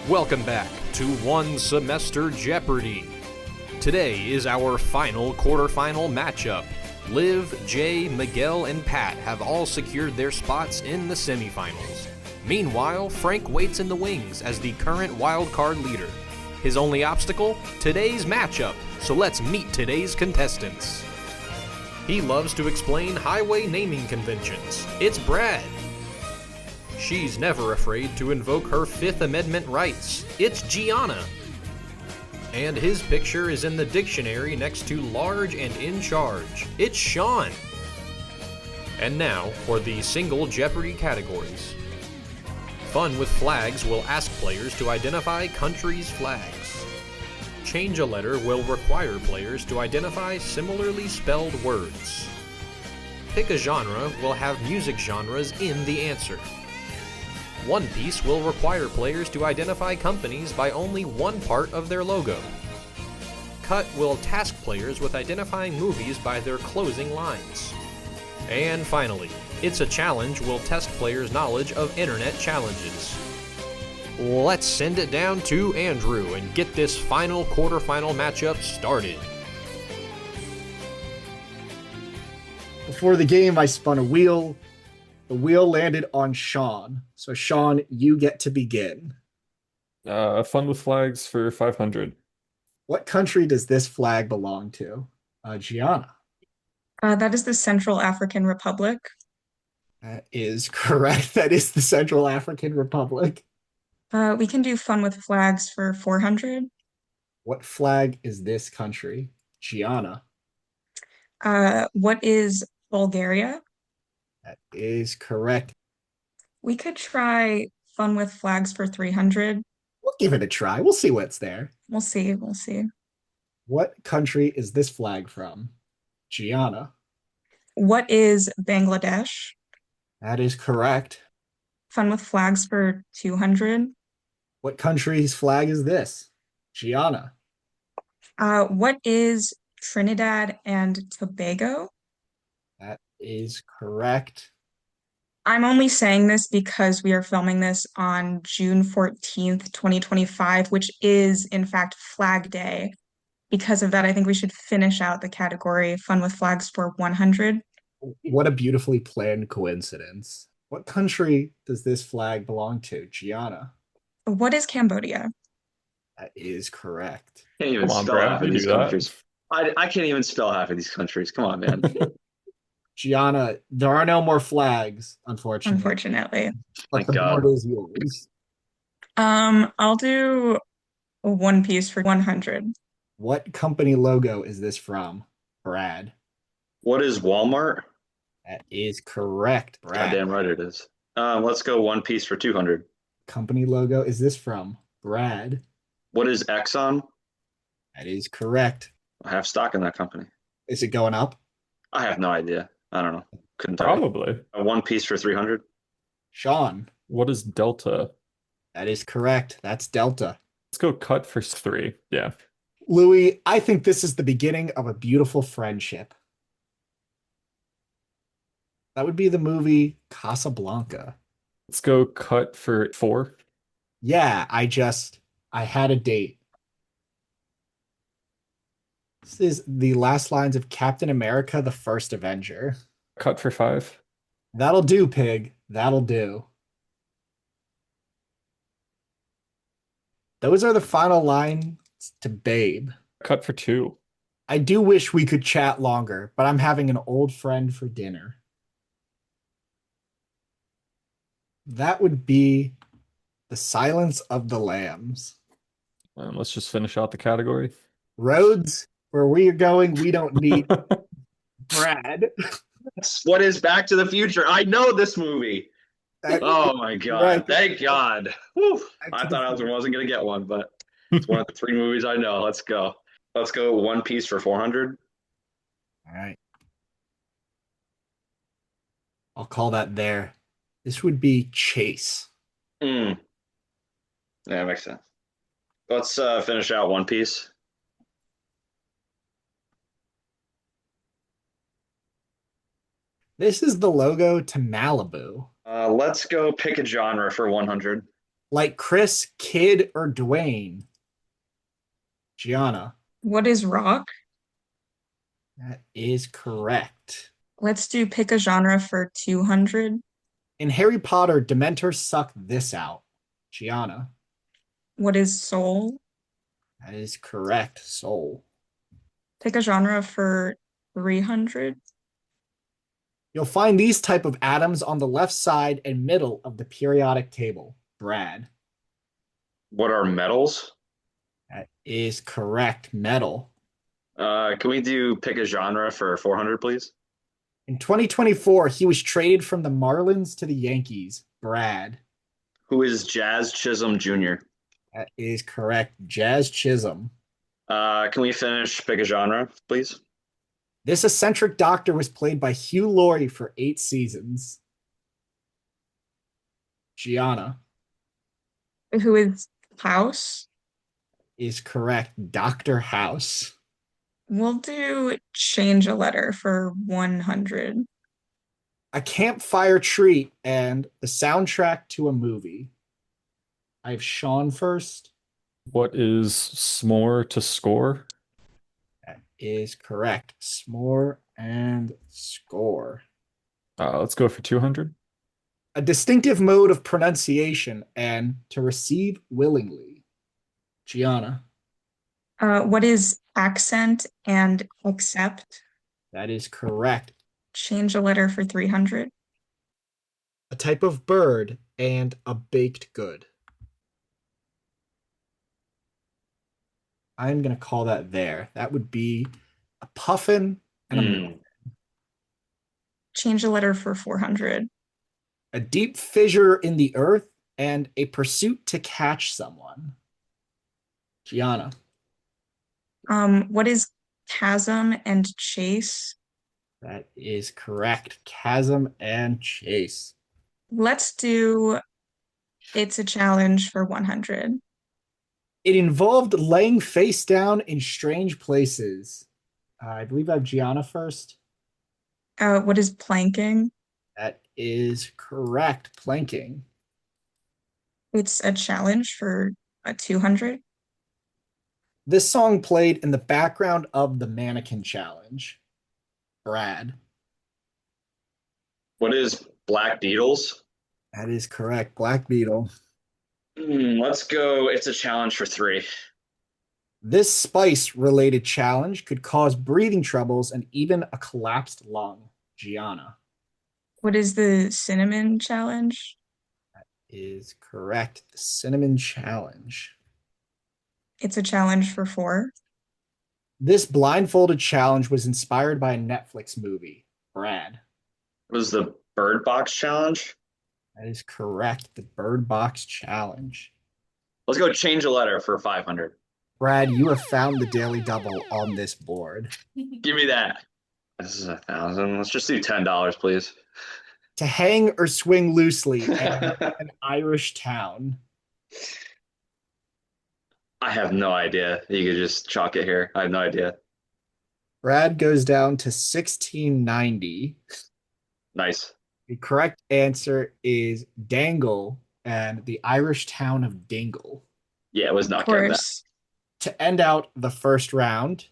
Welcome back to One Semester Jeopardy! Today is our final quarterfinal matchup. Liv, Jay, Miguel, and Pat have all secured their spots in the semifinals. Meanwhile, Frank waits in the wings as the current wildcard leader. His only obstacle? Today's matchup, so let's meet today's contestants. He loves to explain highway naming conventions. It's Brad. She's never afraid to invoke her Fifth Amendment rights. It's Giana. And his picture is in the dictionary next to large and in charge. It's Sean. And now for the single Jeopardy categories. Fun with Flags will ask players to identify countries' flags. Change a Letter will require players to identify similarly spelled words. Pick a Genre will have music genres in the answer. One Piece will require players to identify companies by only one part of their logo. Cut will task players with identifying movies by their closing lines. And finally, It's a Challenge will test players' knowledge of internet challenges. Let's send it down to Andrew and get this final quarterfinal matchup started. Before the game, I spun a wheel. The wheel landed on Sean. So, Sean, you get to begin. Fun with Flags for 500. What country does this flag belong to? Giana. That is the Central African Republic. That is correct. That is the Central African Republic. We can do Fun with Flags for 400. What flag is this country? Giana. What is Bulgaria? That is correct. We could try Fun with Flags for 300. We'll give it a try. We'll see what's there. We'll see. We'll see. What country is this flag from? Giana. What is Bangladesh? That is correct. Fun with Flags for 200. What country's flag is this? Giana. What is Trinidad and Tobago? That is correct. I'm only saying this because we are filming this on June 14th, 2025, which is, in fact, Flag Day. Because of that, I think we should finish out the category Fun with Flags for 100. What a beautifully planned coincidence. What country does this flag belong to? Giana. What is Cambodia? That is correct. Can't even Come on, spell Brad, half you of these knew that. countries. I can't even spell half of these countries. Come on, man. Giana, there are no more flags, unfortunately. Unfortunately. But Thank the God. board is yours. I'll do a One Piece for 100. What company logo is this from? Brad. What is Walmart? That is correct, Brad. Goddamn right it is. Let's go One Piece for 200. Company logo is this from? Brad. What is Exxon? That is correct. I have stock in that company. Is it going up? I have no idea. I don't know. Couldn't tell you. Probably. One Piece for 300. Sean. What is Delta? That is correct. That's Delta. Let's go Cut for 3. Yeah. Louis, I think this is the beginning of a beautiful friendship. That would be the movie Casablanca. Let's go Cut for 4. Yeah, I had a date. This is the last lines of Captain America, the First Avenger. Cut for 5. That'll do, pig. That'll do. Those are the final lines to Babe. Cut for 2. I do wish we could chat longer, but I'm having an old friend for dinner. That would be The Silence of the Lambs. Let's just finish out the category. Roads, where we are going, we don't need Brad. What is Back to the Future? I know this movie. Oh my God. Right. Thank God. Whew. Back to I the thought I Future. wasn't going to get one, but it's one of the 3 movies I know. Let's go. Let's go One Piece for 400. All right. I'll call that there. This would be Chase. Yeah, that makes sense. Let's finish out One Piece. This is the logo to Malibu. Let's go pick a genre for 100. Like Chris, Kid, or Dwayne? Gianna. What is rock? That is correct. Let's do pick a genre for 200. In Harry Potter, Dementors suck this out. Gianna. What is soul? That is correct. Soul. Pick a genre for 300. You'll find these type of atoms on the left side and middle of the periodic table. Brad. What are metals? That is correct. Metal. Can we do pick a genre for 400, please? In 2024, he was traded from the Marlins to the Yankees. Brad. Who is Jazz Chisholm Jr.? That is correct. Jazz Chisholm. Can we finish pick a genre, please? This eccentric doctor was played by Hugh Laurie for 8 seasons. Gianna. Who is House? Is correct. Dr. House. We'll do change a letter for 100. A campfire treat and the soundtrack to a movie. I have Sean first. What is s'more to score? That is correct. S'more and score. Let's go for 200. A distinctive mode of pronunciation and to receive willingly. Gianna. What is accent and accept? That is correct. Change a letter for 300. A type of bird and a baked good. I'm going to call that there. That would be a puffin and Hmm. Change a letter for 400. a deep fissure in the earth and a pursuit to catch someone. Gianna. What is chasm and chase? That is correct. Chasm and chase. Let's do it's a challenge for 100. It involved laying face down in strange places. I believe I have Gianna first. What is planking? That is correct. Planking. It's a challenge for a 200. This song played in the background of the mannequin challenge. Brad. What is Black Beatles? That is correct. Black Beetle. Let's go. It's a challenge for 3. This spice related challenge could cause breathing troubles and even a collapsed lung. Gianna. What is the cinnamon challenge? Is correct. The cinnamon challenge. It's a challenge for 4. This blindfolded challenge was inspired by a Netflix movie. Brad. What is the Bird Box challenge? That is correct. The Bird Box challenge. Let's go change a letter for 500. Brad, you have found the daily double on this board. Give me that. This is 1,000. Let's just do $10, please. To hang or swing loosely and an Irish town. I have no idea. You could just chalk it here. I have no idea. Brad goes down to 1690. Nice. The correct answer is Dangle and the Irish town of Dingle. Yeah, it was Of not getting that. course. To end out the first round,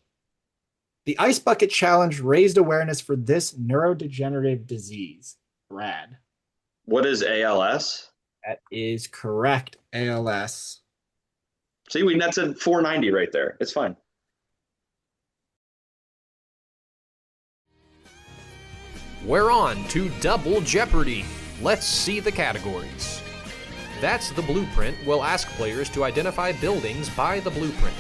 the Ice Bucket Challenge raised awareness for this neurodegenerative disease. Brad. What is ALS? That is correct. ALS. See, that's a 490 right there. It's fine. We're on to Double Jeopardy. Let's see the categories. That's the Blueprint will ask players to identify buildings by the blueprint.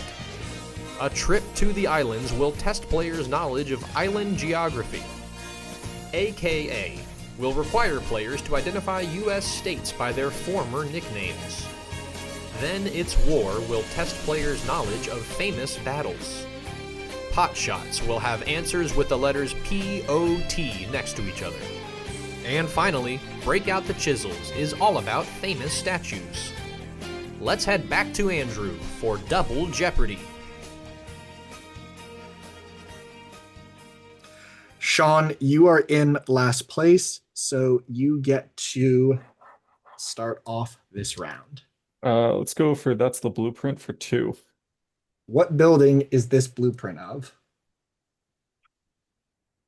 A Trip to the Islands will test players' knowledge of island geography. AKA will require players to identify U.S. states by their former nicknames. Then It's War will test players' knowledge of famous battles. Pot Shots will have answers with the letters P-O-T next to each other. And finally, Break Out the Chisels is all about famous statues. Let's head back to Andrew for Double Jeopardy. Sean, you are in last place, so you get to start off this round. Let's go for that's the blueprint for 2. What building is this blueprint of?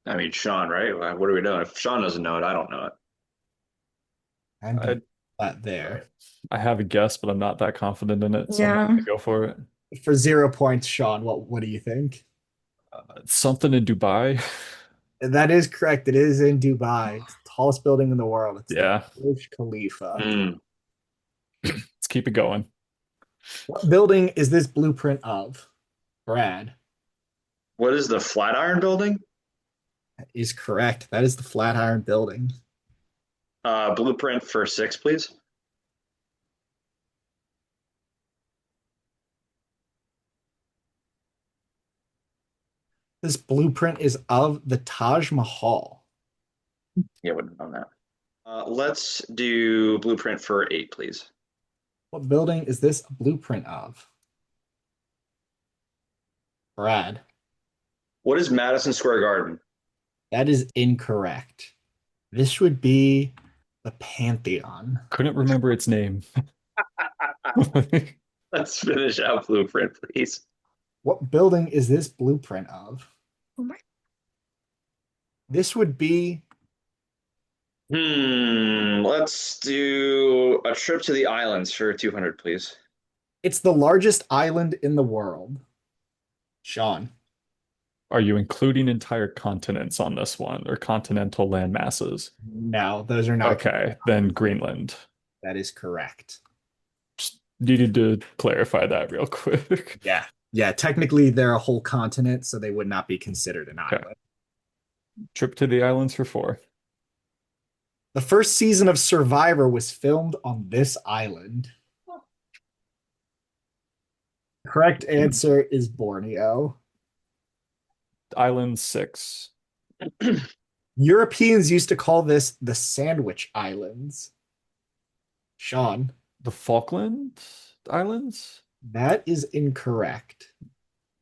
I mean, Sean, right? What are we doing? If Sean doesn't know it, I don't know it. And I that there. I have a guess, but I'm not that confident in it, so I'm not Yeah. gonna go for it. For 0 points, Sean, what do you think? It's something in Dubai. That is correct. It is in Dubai. It's the tallest building in the world. It's the Yeah, Burj Khalifa. Hmm. let's keep it going. What building is this blueprint of? Brad What is the Flatiron Building? is correct. That is the Flatiron Building. Blueprint for 6, please. This blueprint is of the Taj Mahal. Yeah, wouldn't have known that. Let's do blueprint for 8, please. What building is this a blueprint of? Brad, What is Madison Square Garden? that is incorrect. This would be the Pantheon. Couldn't remember its name. Let's finish out blueprint, please. What building is this blueprint of? Oh my. This would be Let's do a trip to the islands for 200, please. it's the largest island in the world. Sean, Are you including entire continents on this one or continental land masses? no, those are not. Okay, then Greenland. That is correct. Just needed to clarify that real quick. Yeah. Yeah, technically they're a whole continent, so they would not be considered an Okay. island. Trip to the islands for 4. The first season of Survivor was filmed on this island. Correct answer is Borneo. Island 6. Europeans used to call this the Sandwich Islands. Sean, The Falkland Islands? that is incorrect.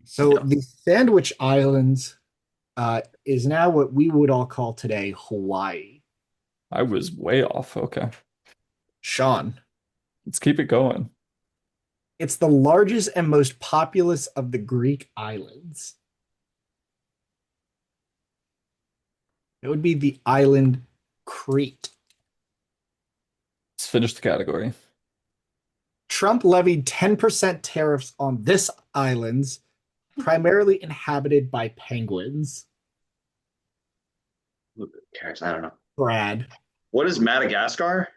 So the Sandwich Islands is now what we would all call today Hawaii. I was way off. Okay. Sean, Let's keep it going. it's the largest and most populous of the Greek islands. It would be the island Crete. Let's finish the category. Trump levied 10% tariffs on this islands, primarily inhabited by penguins. Who cares? I don't know. Brad, What is Madagascar?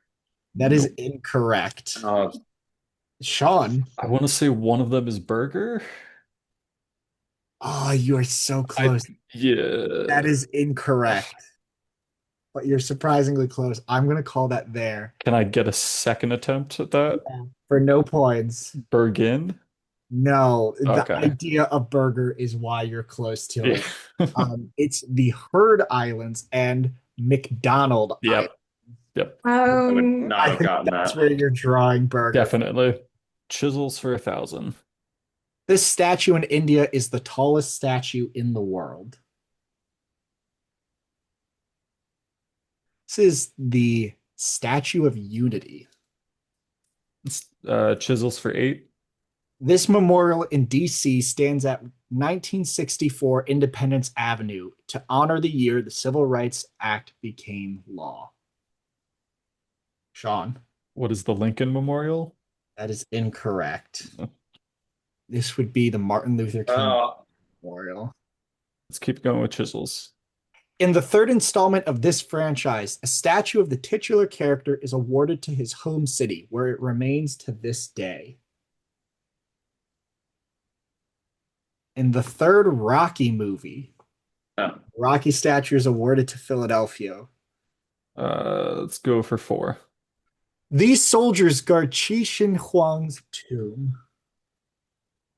that is incorrect. Sean, I want to say one of them is burger. oh, you are so close. Yeah. That is incorrect. But you're surprisingly close. I'm going to call that there Can I get a second attempt at that? for no points. Bergen? No, the Okay. idea of burger is why you're close to it. Yeah. It's the Heard Islands and McDonald Island. Yep. I would Um, not I have think gotten that's that. where you're drawing burger. Definitely. Chisels for 1,000. This statue in India is the tallest statue in the world. This is the Statue of Unity. Chisels for 8. This memorial in DC stands at 1964 Independence Avenue to honor the year the Civil Rights Act became law. Sean, What is the Lincoln Memorial? that is incorrect. Oh. This would be the Martin Luther King Oh, Memorial. Let's keep going with chisels. In the third installment of this franchise, a statue of the titular character is awarded to his home city, where it remains to this day. In the third Rocky movie, oh. Rocky statue is awarded to Philadelphia. Let's go for 4. These soldiers guard Qi Shi Huang's tomb.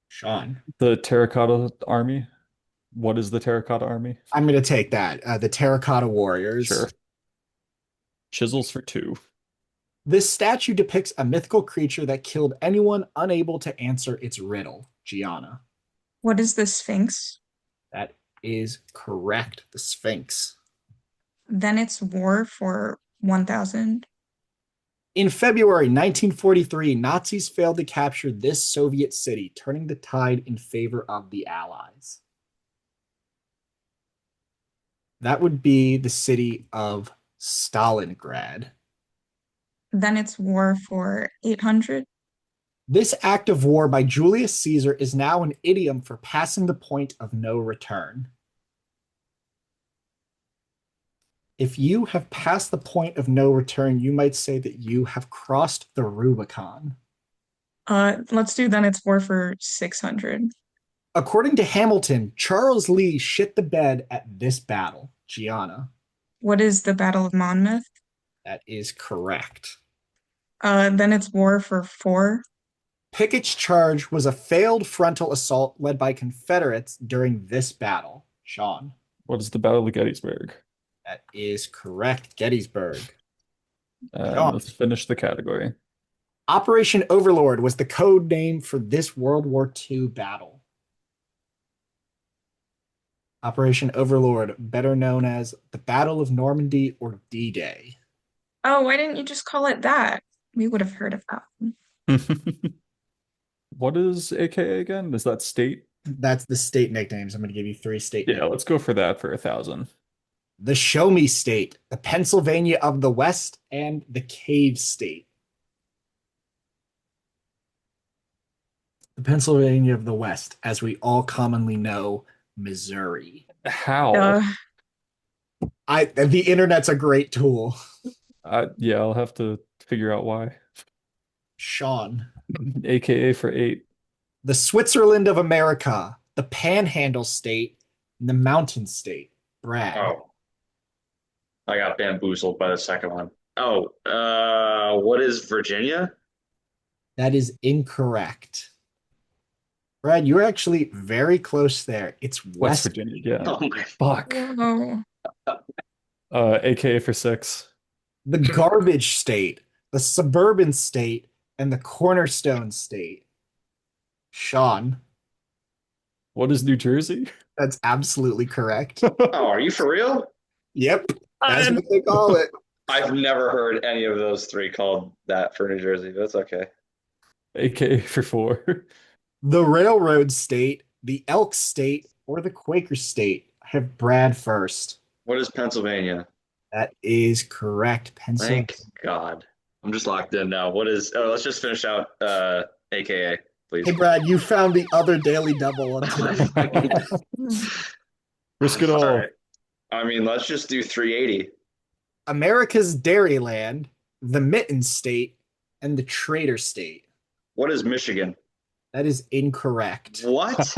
Sean, The Terracotta Army. What is the Terracotta Army? I'm going to take that. The Terracotta Warriors. Sure. Chisels for 2. This statue depicts a mythical creature that killed anyone unable to answer its riddle. Giana. what is the Sphinx? That is correct. The Sphinx. Then it's war for 1,000. In February 1943, Nazis failed to capture this Soviet city, turning the tide in favor of the Allies. That would be the city of Stalingrad. Then it's war for 800. This act of war by Julius Caesar is now an idiom for passing the point of no return. If you have passed the point of no return, you might say that you have crossed the Rubicon. Let's do then it's war for 600. According to Hamilton, Charles Lee shit the bed at this battle. Giana. What is the Battle of Monmouth? That is correct. Then it's war for 4. Pickett's charge was a failed frontal assault led by Confederates during this battle. Sean. What is the Battle of Gettysburg? That is correct. Gettysburg. Let's finish the category. Operation Overlord was the code name for this World War II battle. Operation Overlord, better known as the Battle of Normandy or D-Day. Oh, why didn't you just call it that? We would have heard of that one. What is AKA again? Is that state? That's the state nicknames. I'm going to give you 3 state Yeah, let's go for that for 1,000. The Show Me State, the Pennsylvania of the West, and the Cave State. The Pennsylvania of the West, as we all commonly know, Missouri. How? The internet's a great tool. Yeah, I'll have to figure out why. Sean. AKA for 8. The Switzerland of America, the Panhandle State, and the Mountain State. Brad. Oh. I got bamboozled by the second one. Oh, what is Virginia? That is incorrect. Brad, you're actually very close there. It's West Virginia. Yeah. Oh my Fuck. Oh. AKA for 6. The Garbage State, the Suburban State, and the Cornerstone State. Sean. What is New Jersey? That's absolutely correct. Oh, are you for real? Yep. That's what they call it. I've never heard any of those 3 called that for New Jersey. That's okay. AKA for 4. The Railroad State, the Elk State, or the Quaker State. I have Brad first. What is Pennsylvania? That is correct. Pennsylvania. Thank God. I'm just locked in now. What is let's just finish out AKA, please. Hey Brad, you found the other Daily Double on today. Risk it all. Right. I mean, let's just do 380. America's Dairyland, the Mitten State, and the Trader State. What is Michigan? That is incorrect. What?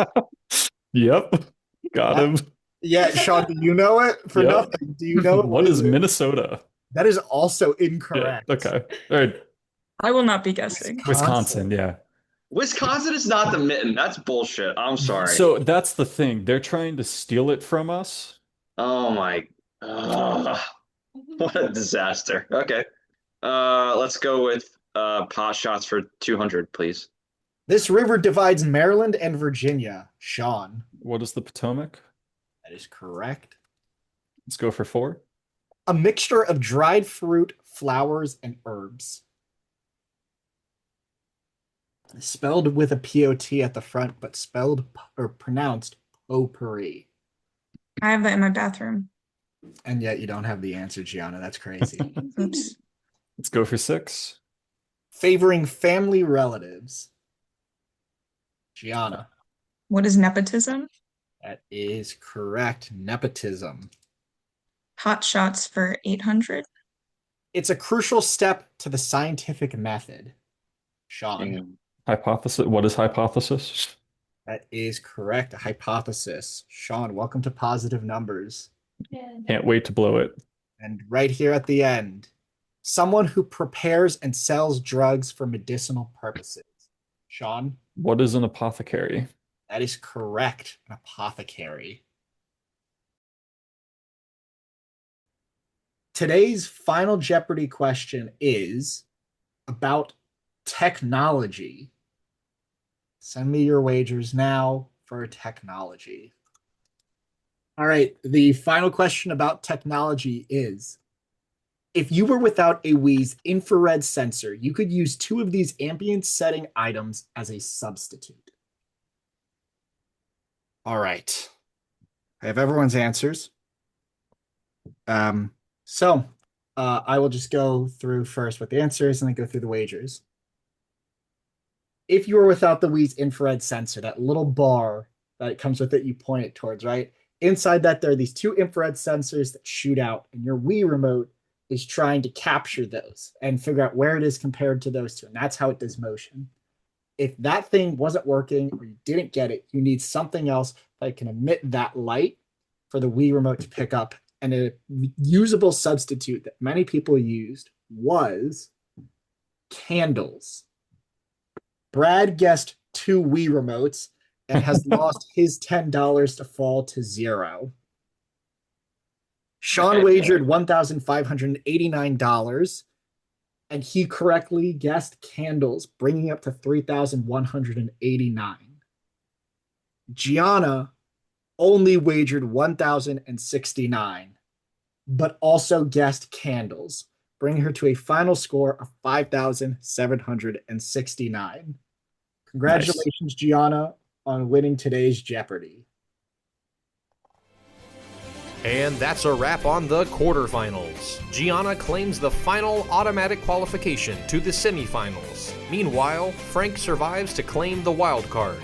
Yep. Got him. Yeah, Sean, do you know it? For Yep. nothing. Do you know it? What is Minnesota? That is also Yeah, incorrect. okay. All right. I will not be guessing. Wisconsin, yeah. Wisconsin is not the Mitten. That's bullshit. I'm sorry. So that's the thing. They're trying to steal it from us. Oh my. What a disaster. Okay. Let's go with pot shots for 200, please. This river divides Maryland and Virginia. Sean. What is the Potomac? That is correct. Let's go for 4. A mixture of dried fruit, flowers, and herbs. Spelled with a P-O-T at the front, but spelled or pronounced potpourri. I have that in my bathroom. And yet you don't have the answer, Gianna. That's crazy. Oops. Let's go for 6. Favoring family relatives. Gianna. What is nepotism? That is correct. Nepotism. Hot shots for 800. It's a crucial step to the scientific method. Sean. Hypothesis. What is hypothesis? That is correct. A hypothesis. Sean, welcome to Positive Numbers. Can't wait to blow it. And right here at the end, someone who prepares and sells drugs for medicinal purposes. Sean? What is an apothecary? That is correct. An apothecary. Today's final Jeopardy question is about technology. Send me your wagers now for technology. All right, the final question about technology is, If you were without a Wii's infrared sensor, you could use 2 of these ambient setting items as a substitute. All right. I have everyone's answers. I will just go through first with the answers and then go through the wagers. If you were without the Wii's infrared sensor, that little bar that comes with it, you point it towards, right? Inside that, there are these 2 infrared sensors that shoot out, and your Wii remote is trying to capture those and figure out where it is compared to those 2. And that's how it does motion. If that thing wasn't working or you didn't get it, you need something else that can emit that light for the Wii remote to pick up. And a usable substitute that many people used was candles. Brad guessed 2 Wii remotes and has lost his $10 to fall to 0. Sean wagered $1,589, and he correctly guessed candles, bringing up to $3,189. Giana only wagered $1,069, but also guessed candles, bringing her to a final score of $5,769. Congratulations, Giana, on winning today's Jeopardy! And that's a wrap on the quarterfinals. Giana claims the final automatic qualification to the semifinals. Meanwhile, Frank survives to claim the wild card.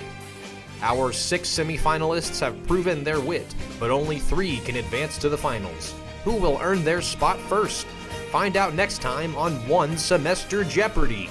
Our 6 semifinalists have proven their wit, but only 3 can advance to the finals. Who will earn their spot first? Find out next time on One Semester Jeopardy!